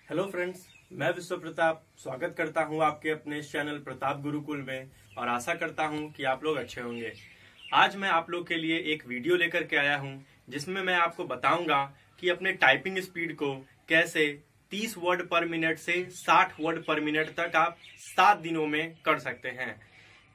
Hello friends, मैं विश्व प्रताप स्वागत करता हूं आपके अपने चैनल प्रताप गुरुकुल में और आशा करता हूं कि आप लोग अच्छे होंगे। आज मैं आप लोग के लिए एक वीडियो लेकर के आया हूं जिसमें मैं आपको बताऊंगा कि अपने टाइपिंग स्पीड को कैसे 30 वर्ड पर मिनट से 60 वर्ड पर मिनट तक आप 7 दिनों में कर सकते हैं।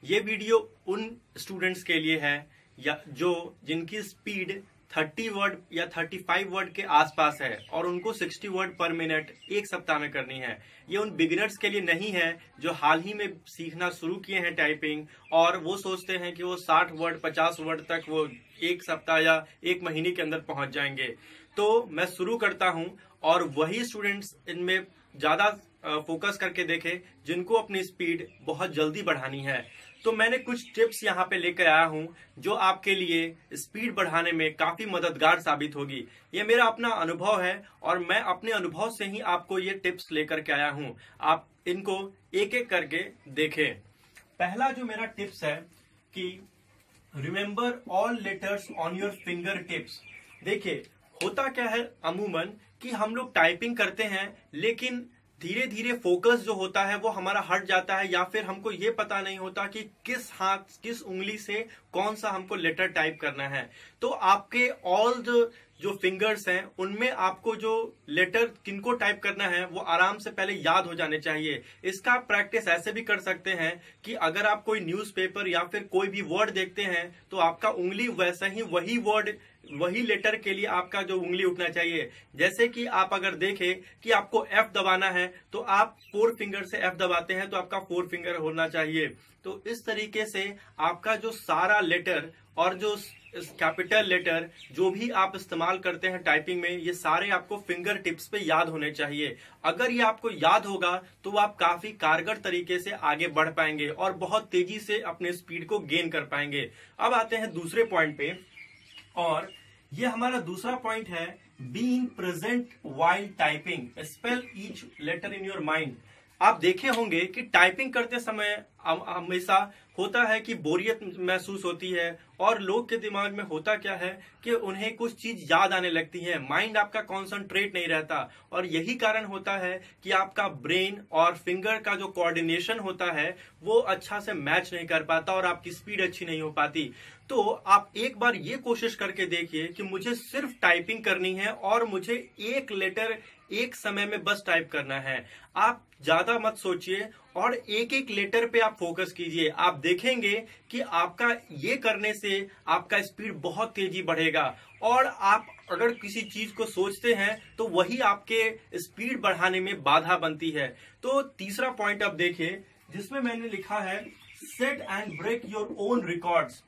ये वीडियो उन स्टूडेंट्स के लिए है या जिनकी स्पीड 30 वर्ड या 35 वर्ड के आसपास है और उनको 60 वर्ड पर मिनट एक सप्ताह में करनी है। ये उन बिगिनर्स के लिए नहीं है जो हाल ही में सीखना शुरू किए हैं टाइपिंग और वो सोचते हैं कि वो 60 वर्ड 50 वर्ड तक वो एक सप्ताह या एक महीने के अंदर पहुंच जाएंगे। तो मैं शुरू करता हूं और वही स्टूडेंट्स इनमें ज्यादा फोकस करके देखें जिनको अपनी स्पीड बहुत जल्दी बढ़ानी है। तो मैंने कुछ टिप्स यहाँ पे लेकर आया हूँ जो आपके लिए स्पीड बढ़ाने में काफी मददगार साबित होगी। ये मेरा अपना अनुभव है और मैं अपने अनुभव से ही आपको ये टिप्स लेकर के आया हूँ। आप इनको एक एक करके देखें। पहला जो मेरा टिप्स है कि remember all letters on your finger tips. देखिए, होता क्या है अमूमन कि हम लोग टाइपिंग करते हैं लेकिन धीरे धीरे फोकस जो होता है वो हमारा हट जाता है या फिर हमको ये पता नहीं होता कि किस हाथ किस उंगली से कौन सा हमको लेटर टाइप करना है। तो आपके ऑल जो फिंगर्स हैं उनमें आपको जो लेटर किनको टाइप करना है वो आराम से पहले याद हो जाने चाहिए। इसका आप प्रैक्टिस ऐसे भी कर सकते हैं कि अगर आप कोई न्यूज़पेपर या फिर कोई भी वर्ड देखते हैं तो आपका उंगली वैसा ही वही वर्ड वही लेटर के लिए आपका जो उंगली उठना चाहिए। जैसे कि आप अगर देखें कि आपको F दबाना है तो आप 4 फिंगर से F दबाते हैं तो आपका 4 फिंगर होना चाहिए। तो इस तरीके से आपका जो सारा लेटर और जो कैपिटल लेटर जो भी आप इस्तेमाल करते हैं टाइपिंग में ये सारे आपको फिंगर टिप्स पे याद होने चाहिए। अगर ये आपको याद होगा तो आप काफी कारगर तरीके से आगे बढ़ पाएंगे और बहुत तेजी से अपने स्पीड को गेन कर पाएंगे। अब आते हैं दूसरे पॉइंट पे और ये हमारा दूसरा पॉइंट है being present while typing. Spell each letter in your mind. आप देखे होंगे कि टाइपिंग करते समय हमेशा होता है कि बोरियत महसूस होती है और लोग के दिमाग में होता क्या है कि उन्हें कुछ चीज याद आने लगती है, माइंड आपका कॉन्सेंट्रेट नहीं रहता और यही कारण होता है कि आपका ब्रेन और फिंगर का जो कोऑर्डिनेशन होता है वो अच्छा से मैच नहीं कर पाता और आपकी स्पीड अच्छी नहीं हो पाती। तो आप एक बार ये कोशिश करके देखिए कि मुझे सिर्फ टाइपिंग करनी है और मुझे एक लेटर एक समय में बस टाइप करना है। आप ज्यादा मत सोचिए और एक एक लेटर पे आप फोकस कीजिए। आप देखेंगे कि आपका ये करने से आपका स्पीड बहुत तेजी बढ़ेगा और आप अगर किसी चीज को सोचते हैं तो वही आपके स्पीड बढ़ाने में बाधा बनती है। तो तीसरा पॉइंट आप देखिए जिसमें मैंने लिखा है set and break your own records.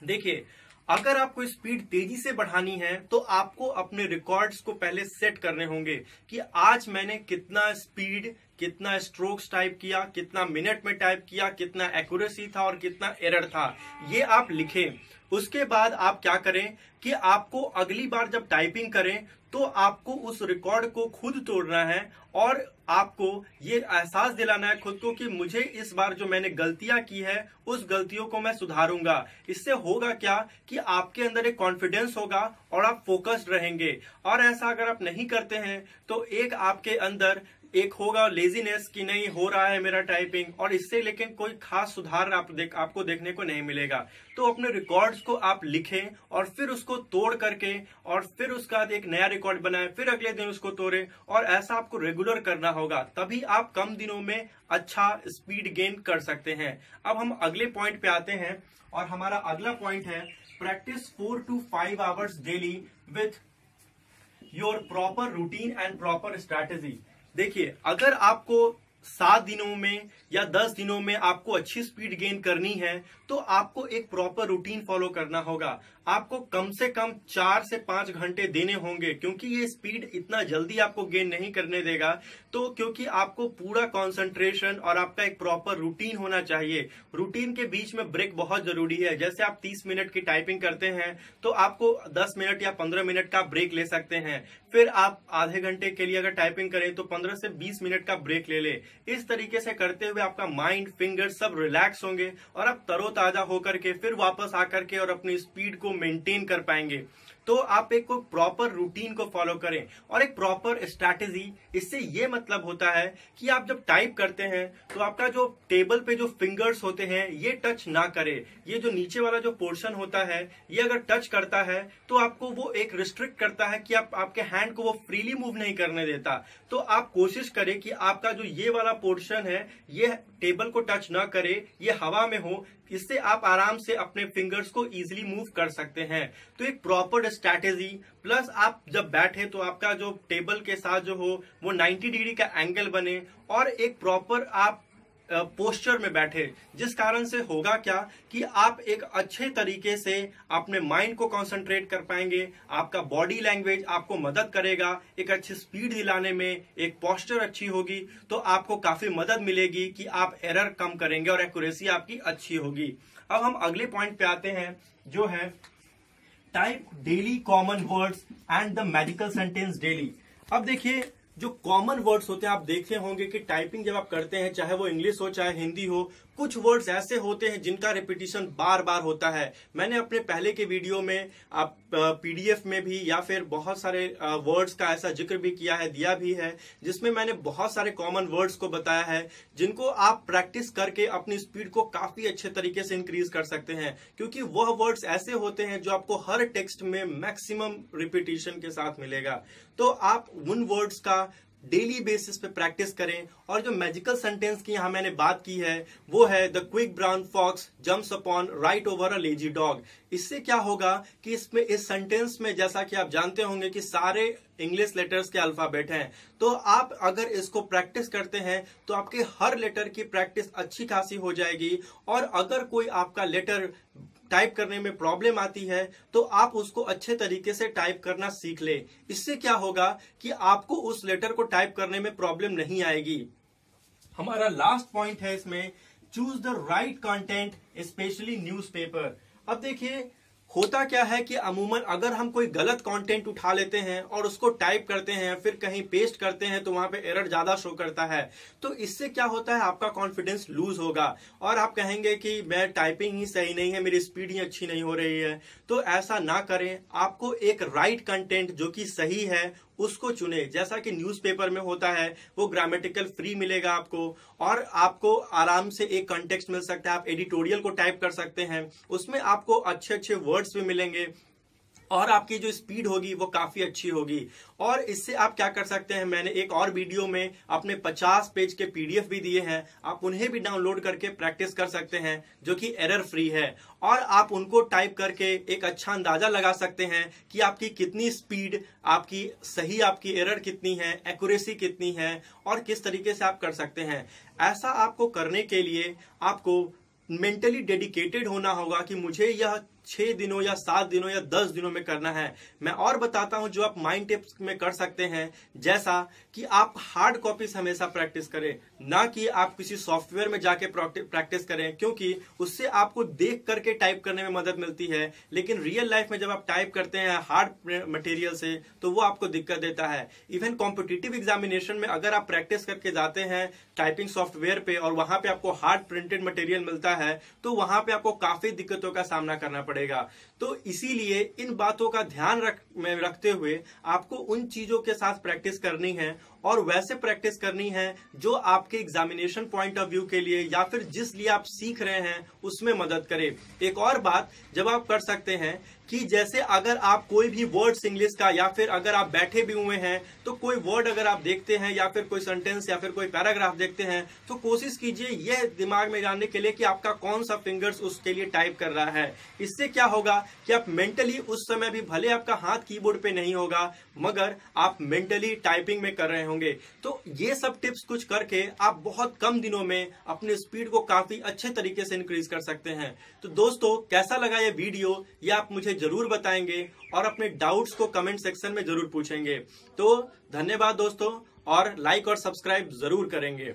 देखिए, अगर आपको स्पीड तेजी से बढ़ानी है तो आपको अपने रिकॉर्ड्स को पहले सेट करने होंगे कि आज मैंने कितना स्पीड कितना स्ट्रोक्स टाइप किया, कितना मिनट में टाइप किया, कितना एक्यूरेसी था और कितना एरर था, ये आप लिखें। उसके बाद आप क्या करें कि आपको अगली बार जब टाइपिंग करें तो आपको उस रिकॉर्ड को खुद तोड़ना है और आपको ये एहसास दिलाना है खुद को कि मुझे इस बार जो मैंने गलतियां की है उस गलतियों को मैं सुधारूंगा। इससे होगा क्या कि आपके अंदर एक कॉन्फिडेंस होगा और आप फोकस्ड रहेंगे। और ऐसा अगर आप नहीं करते हैं तो एक आपके अंदर एक होगा लेजीनेस कि नहीं हो रहा है मेरा टाइपिंग और इससे लेकिन कोई खास सुधार आपको देखने को नहीं मिलेगा। तो अपने रिकॉर्ड्स को आप लिखें और फिर उसको तोड़ करके और फिर उसका बाद एक नया रिकॉर्ड बनाएं, फिर अगले दिन उसको तोड़ें और ऐसा आपको रेगुलर करना होगा, तभी आप कम दिनों में अच्छा स्पीड गेन कर सकते हैं। अब हम अगले पॉइंट पे आते हैं और हमारा अगला पॉइंट है practice 4 to 5 hours daily with your proper routine and proper strategy. देखिए, अगर आपको 7 दिनों में या 10 दिनों में आपको अच्छी स्पीड गेन करनी है तो आपको एक प्रॉपर रूटीन फॉलो करना होगा। आपको कम से कम 4 से 5 घंटे देने होंगे क्योंकि ये स्पीड इतना जल्दी आपको गेन नहीं करने देगा। तो क्योंकि आपको पूरा कंसंट्रेशन और आपका एक प्रॉपर रूटीन होना चाहिए। रूटीन के बीच में ब्रेक बहुत जरूरी है। जैसे आप 30 मिनट की टाइपिंग करते हैं तो आपको 10 मिनट या 15 मिनट का ब्रेक ले सकते हैं। फिर आप आधे घंटे के लिए अगर टाइपिंग करें तो 15 से 20 मिनट का ब्रेक ले ले। इस तरीके से करते हुए आपका माइंड फिंगर सब रिलैक्स होंगे और आप तरोताजा होकर के फिर वापस आकर के और अपनी स्पीड को मेंटेन कर पाएंगे। तो आप एक प्रॉपर रूटीन को फॉलो करें और एक प्रॉपर स्ट्रैटेजी। इससे ये मतलब होता है कि आप जब टाइप करते हैं तो आपका जो टेबल पे जो फिंगर्स होते हैं ये टच ना करे। ये जो नीचे वाला जो पोर्शन होता है ये अगर टच करता है तो आपको वो एक रिस्ट्रिक्ट करता है कि आपके हैंड को वो फ्रीली मूव नहीं करने देता। तो आप कोशिश करें कि आपका जो ये वाला पोर्शन है ये टेबल को टच ना करे, ये हवा में हो। इससे आप आराम से अपने फिंगर्स को इजीली मूव कर सकते हैं। तो एक प्रॉपर स्ट्रैटेजी प्लस आप जब बैठे तो आपका जो टेबल के साथ जो हो वो 90 डिग्री का एंगल बने और एक प्रॉपर आप पोस्चर में बैठे, जिस कारण से होगा क्या कि आप एक अच्छे तरीके से अपने माइंड को कंसंट्रेट कर पाएंगे। आपका बॉडी लैंग्वेज आपको मदद करेगा एक अच्छी स्पीड दिलाने में, एक पोस्चर अच्छी होगी तो आपको काफी मदद मिलेगी कि आप एरर कम करेंगे और एक्यूरेसी आपकी अच्छी होगी। अब हम अगले पॉइंट पे आते हैं जो है type daily common words and the medical sentence daily. अब देखिए जो कॉमन वर्ड्स होते हैं आप देखे होंगे कि टाइपिंग जब आप करते हैं चाहे वो इंग्लिश हो चाहे हिंदी हो, कुछ वर्ड्स ऐसे होते हैं जिनका रिपीटिशन बार बार होता है। मैंने अपने पहले के वीडियो में आप पीडीएफ में भी या फिर बहुत सारे वर्ड्स का ऐसा जिक्र भी किया है, दिया भी है, जिसमें मैंने बहुत सारे कॉमन वर्ड्स को बताया है जिनको आप प्रैक्टिस करके अपनी स्पीड को काफी अच्छे तरीके से इंक्रीज कर सकते हैं। क्योंकि वह वर्ड्स ऐसे होते हैं जो आपको हर टेक्स्ट में मैक्सिमम रिपीटिशन के साथ मिलेगा। तो आप उन वर्ड्स का डेली बेसिस पे प्रैक्टिस करें। और जो मैजिकल सेंटेंस की यहां मैंने बात की है वो है the quick brown fox jumps upon right over a lazy dog. इससे क्या होगा कि इसमें इस सेंटेंस में जैसा कि आप जानते होंगे कि सारे इंग्लिश लेटर्स के अल्फाबेट हैं, तो आप अगर इसको प्रैक्टिस करते हैं तो आपके हर लेटर की प्रैक्टिस अच्छी खासी हो जाएगी। और अगर कोई आपका लेटर टाइप करने में प्रॉब्लम आती है तो आप उसको अच्छे तरीके से टाइप करना सीख ले। इससे क्या होगा कि आपको उस लेटर को टाइप करने में प्रॉब्लम नहीं आएगी। हमारा लास्ट पॉइंट है इसमें, choose the right content specially newspaper. अब देखिए होता क्या है कि अमूमन अगर हम कोई गलत कंटेंट उठा लेते हैं और उसको टाइप करते हैं फिर कहीं पेस्ट करते हैं तो वहां पे एरर ज्यादा शो करता है। तो इससे क्या होता है आपका कॉन्फिडेंस लूज होगा और आप कहेंगे कि मैं टाइपिंग ही सही नहीं है, मेरी स्पीड ही अच्छी नहीं हो रही है। तो ऐसा ना करें, आपको एक राइट कंटेंट जो कि सही है उसको चुने। जैसा कि न्यूज़पेपर में होता है वो ग्रामेटिकल फ्री मिलेगा आपको और आपको आराम से एक कॉन्टेक्स्ट मिल सकता है। आप एडिटोरियल को टाइप कर सकते हैं, उसमें आपको अच्छे अच्छे वर्ड्स भी मिलेंगे और आपकी जो स्पीड होगी वो काफी अच्छी होगी। और इससे आप क्या कर सकते हैं, मैंने एक और वीडियो में अपने 50 पेज के पीडीएफ भी दिए हैं, आप उन्हें भी डाउनलोड करके प्रैक्टिस कर सकते हैं जो कि एरर फ्री है। और आप उनको टाइप करके एक अच्छा अंदाजा लगा सकते हैं कि आपकी कितनी स्पीड, आपकी सही, आपकी एरर कितनी है, एक्यूरेसी कितनी है और किस तरीके से आप कर सकते हैं। ऐसा आपको करने के लिए आपको मेंटली डेडिकेटेड होना होगा कि मुझे यह 6 दिनों या 7 दिनों या 10 दिनों में करना है। मैं और बताता हूं जो आप माइंड टिप्स में कर सकते हैं, जैसा कि आप हार्ड कॉपीज हमेशा प्रैक्टिस करें, ना कि आप किसी सॉफ्टवेयर में जाके प्रैक्टिस करें, क्योंकि उससे आपको देख करके टाइप करने में मदद मिलती है। लेकिन रियल लाइफ में जब आप टाइप करते हैं हार्ड मटेरियल से तो वो आपको दिक्कत देता है। इवन कॉम्पिटिटिव एग्जामिनेशन में अगर आप प्रैक्टिस करके जाते हैं टाइपिंग सॉफ्टवेयर पे और वहां पे आपको हार्ड प्रिंटेड मटेरियल मिलता है तो वहां पे आपको काफी दिक्कतों का सामना करना पड़ेगा। तो इसीलिए इन बातों का ध्यान रखते हुए आपको उन चीजों के साथ प्रैक्टिस करनी है और वैसे प्रैक्टिस करनी है जो आपके एग्जामिनेशन पॉइंट ऑफ व्यू के लिए या फिर जिस लिए आप सीख रहे हैं उसमें मदद करे। एक और बात जब आप कर सकते हैं कि जैसे अगर आप कोई भी वर्ड्स इंग्लिश का या फिर अगर आप बैठे भी हुए हैं तो कोई वर्ड अगर आप देखते हैं या फिर कोई सेंटेंस या फिर कोई पैराग्राफ देखते हैं तो कोशिश कीजिए यह दिमाग में जानने के लिए कि आपका कौन सा फिंगर्स उसके लिए टाइप कर रहा है। इससे क्या होगा कि आप मेंटली उस समय भी, भले आपका हाथ कीबोर्ड पे नहीं होगा मगर आप मेंटली टाइपिंग में कर रहे होंगे। तो ये सब टिप्स कुछ करके आप बहुत कम दिनों में अपने स्पीड को काफी अच्छे तरीके से इंक्रीज कर सकते हैं। तो दोस्तों कैसा लगा ये वीडियो ये आप मुझे जरूर बताएंगे और अपने डाउट्स को कमेंट सेक्शन में जरूर पूछेंगे। तो धन्यवाद दोस्तों, और लाइक और सब्सक्राइब जरूर करेंगे।